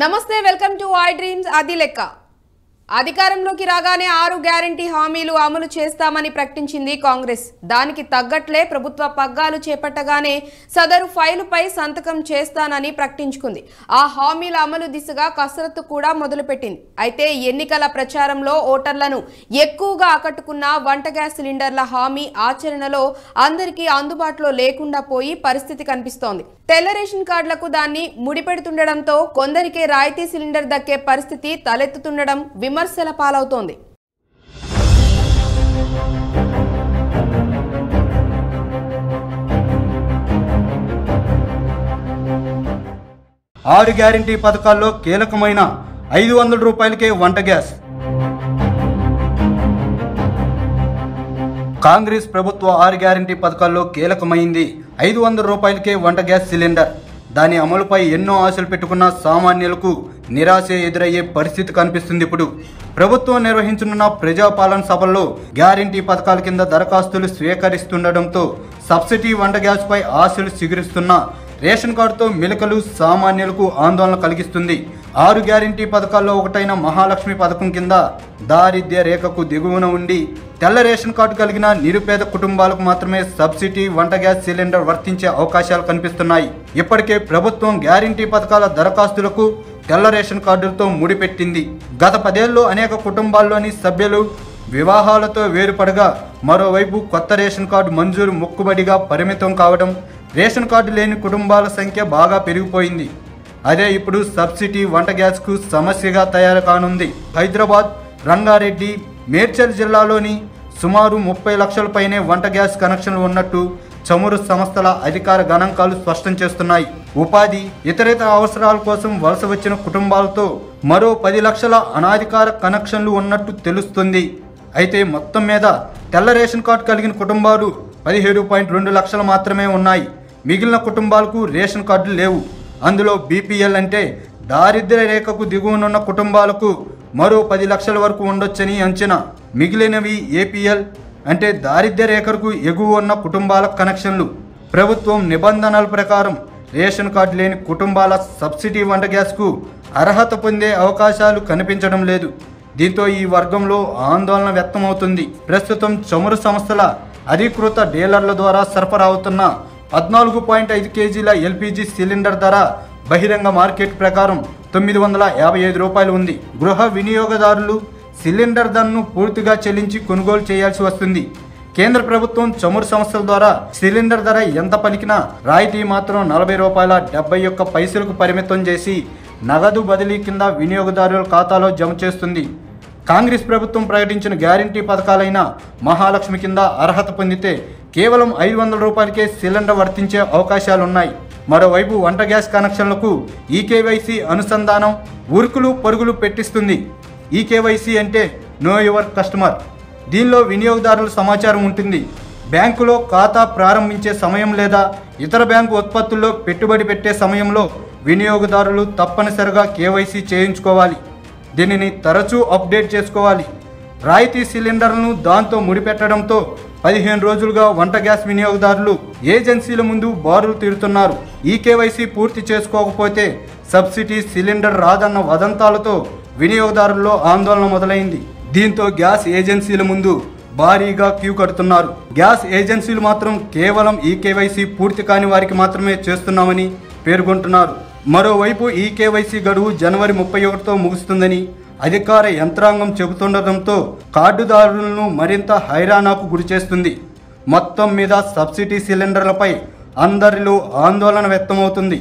నమస్తే welcome to I dreams అది లెక్క అధికారంలోకి రాగానే 6 గ్యారెంటీ హామీలు అమలు చేస్తామని ప్రకటించింది కాంగ్రెస్. దానికి తగ్గట్లే ప్రభుత్వ పగ్గాలు చేపట్టగానే సదరు ఫైలుపై సంతకం చేస్తానని ప్రకటించుకుంది. ఆ హామీల అమలు దిశగా కసరత్తు కూడా మొదలుపెట్టింది. అయితే ఎన్నికల ప్రచారంలో ఓటర్లను ఎక్కువగా ఆకట్టుకున్న వంట గ్యాస్ సిలిండర్ల హామీ ఆచరణలో అందరికీ అందుబాటులో లేకుండా పోయి పరిస్థితి కనిపిస్తోంది. తెల్ల రేషన్ కార్డులకు దాన్ని ముడిపెడుతుండడంతో కొందరికే రాయితీ సిలిండర్ దక్కే పరిస్థితి తలెత్తుతుండడం విమర్శల పాలవుతోంది. ఆరు గ్యారెంటీ పథకాల్లో కీలకమైన 500 రూపాయలకే వంట గ్యాస్. కాంగ్రెస్ ప్రభుత్వ 6 గ్యారెంటీ పథకాల్లో కీలకమైంది 500 రూపాయలకే వంట గ్యాస్ సిలిండర్. దాని అమలుపై ఎన్నో ఆశలు పెట్టుకున్న సామాన్యులకు నిరాశ ఎదురయ్యే పరిస్థితి కనిపిస్తుంది. ఇప్పుడు ప్రభుత్వం నిర్వహించనున్న ప్రజాపాలన సభల్లో గ్యారెంటీ పథకాల కింద దరఖాస్తులు స్వీకరిస్తుండటంతో సబ్సిడీ వంట గ్యాస్ పై ఆశలు చిగురిస్తున్న రేషన్ కార్డుతో మిలకలు సామాన్యులకు ఆందోళన కలిగిస్తుంది. 6 గ్యారెంటీ పథకాల్లో ఒకటైన మహాలక్ష్మి పథకం కింద దారిద్ర్య రేఖకు దిగువన ఉండి తెల్ల రేషన్ కార్డు కలిగిన నిరుపేద కుటుంబాలకు మాత్రమే సబ్సిడీ వంట గ్యాస్ సిలిండర్ వర్తించే అవకాశాలు కనిపిస్తున్నాయి. ఇప్పటికే ప్రభుత్వం గ్యారెంటీ పథకాల దరఖాస్తులకు తెల్ల రేషన్ కార్డులతో ముడిపెట్టింది. గత 10 ఏళ్లలో అనేక కుటుంబాల్లోని సభ్యులు వివాహాలతో వేరుపడగా మరోవైపు కొత్త రేషన్ కార్డు మంజూరు మొక్కుబడిగా పరిమితం కావడం, రేషన్ కార్డు లేని కుటుంబాల సంఖ్య బాగా పెరిగిపోయింది. అదే ఇప్పుడు సబ్సిడీ వంట గ్యాస్కు సమస్యగా తయారు కానుంది. హైదరాబాద్, రంగారెడ్డి, మేడ్చల్ జిల్లాలోని సుమారు 30 లక్షల పైనే వంట గ్యాస్ కనెక్షన్లు ఉన్నట్టు చమురు సంస్థల అధికార గణాంకాలు స్పష్టం చేస్తున్నాయి. ఉపాధి, ఇతరేతర అవసరాల కోసం వలస వచ్చిన కుటుంబాలతో మరో 10 లక్షల అనాధికార కనెక్షన్లు ఉన్నట్టు తెలుస్తుంది. అయితే మొత్తం మీద తెల్ల రేషన్ కార్డు కలిగిన కుటుంబాలు 17.2 లక్షలు మాత్రమే ఉన్నాయి. మిగిలిన కుటుంబాలకు రేషన్ కార్డులు లేవు. అందులో బీపీఎల్ అంటే దారిద్ర్య రేఖకు దిగువనున్న కుటుంబాలకు మరో 10 లక్షల వరకు ఉండొచ్చని అంచనా. మిగిలినవి ఏపీఎల్ అంటే దారిద్ర్య రేఖకు ఎగువ ఉన్న కుటుంబాల కనెక్షన్లు. ప్రభుత్వం నిబంధనల ప్రకారం రేషన్ కార్డు లేని కుటుంబాల సబ్సిడీ వంట గ్యాస్కు అర్హత పొందే అవకాశాలు కనిపించడం లేదు. దీంతో ఈ వర్గంలో ఆందోళన వ్యక్తమవుతుంది. ప్రస్తుతం చమురు సంస్థల అధికృత డీలర్ల ద్వారా సరఫరా అవుతున్న 14.5 కేజీల ఎల్పీజీ సిలిండర్ ధర బహిరంగ మార్కెట్ ప్రకారం 955 రూపాయలు ఉంది. గృహ వినియోగదారులు సిలిండర్ ధరను పూర్తిగా చెల్లించి కొనుగోలు చేయాల్సి వస్తుంది. కేంద్ర ప్రభుత్వం చమురు సంస్థల ద్వారా సిలిండర్ ధర ఎంత పలికినా రాయితీ మాత్రం 40 రూపాయల 71 పైసలకు పరిమితం చేసి నగదు బదిలీ కింద వినియోగదారుల ఖాతాలో జమ చేస్తుంది. కాంగ్రెస్ ప్రభుత్వం ప్రకటించిన గ్యారంటీ పథకాలైన మహాలక్ష్మి కింద అర్హత పొందితే కేవలం 500 రూపాయలకే సిలిండర్ వర్తించే అవకాశాలున్నాయి. మరోవైపు వంట గ్యాస్ కనెక్షన్లకు ఈకేవైసీ అనుసంధానం ఉరుకులు పరుగులు పెట్టిస్తుంది. ఈకేవైసీ అంటే నో యువర్ కస్టమర్. దీనిలో వినియోగదారుల సమాచారం ఉంటుంది. బ్యాంకులో ఖాతా ప్రారంభించే సమయం లేదా ఇతర బ్యాంకు ఉత్పత్తుల్లో పెట్టుబడి పెట్టే సమయంలో వినియోగదారులు తప్పనిసరిగా కేవైసీ చేయించుకోవాలి. దీనిని తరచూ అప్డేట్ చేసుకోవాలి. రాయితీ సిలిండర్లను దాంతో ముడిపెట్టడంతో 15 రోజులుగా వంట గ్యాస్ వినియోగదారులు ఏజెన్సీల ముందు బారులు తీరుతున్నారు. ఈ కేవైసీ పూర్తి చేసుకోకపోతే సబ్సిడీ సిలిండర్ రాదన్న వదంతాలతో వినియోగదారుల్లో ఆందోళన మొదలైంది. దీంతో గ్యాస్ ఏజెన్సీల ముందు భారీగా క్యూ కడుతున్నారు. గ్యాస్ ఏజెన్సీలు మాత్రం కేవలం ఈ కేవైసీ పూర్తి కాని వారికి మాత్రమే చేస్తున్నామని పేర్కొంటున్నారు. మరోవైపు ఈ కేవైసీ గడువు జనవరి 31తో ముగుస్తుందని అధికార యంత్రాంగం చెబుతుండటంతో కార్డుదారులను మరింత హైరాణాకు గురిచేస్తుంది. మొత్తం మీద సబ్సిడీ సిలిండర్లపై అందరిలో ఆందోళన వ్యక్తమవుతుంది.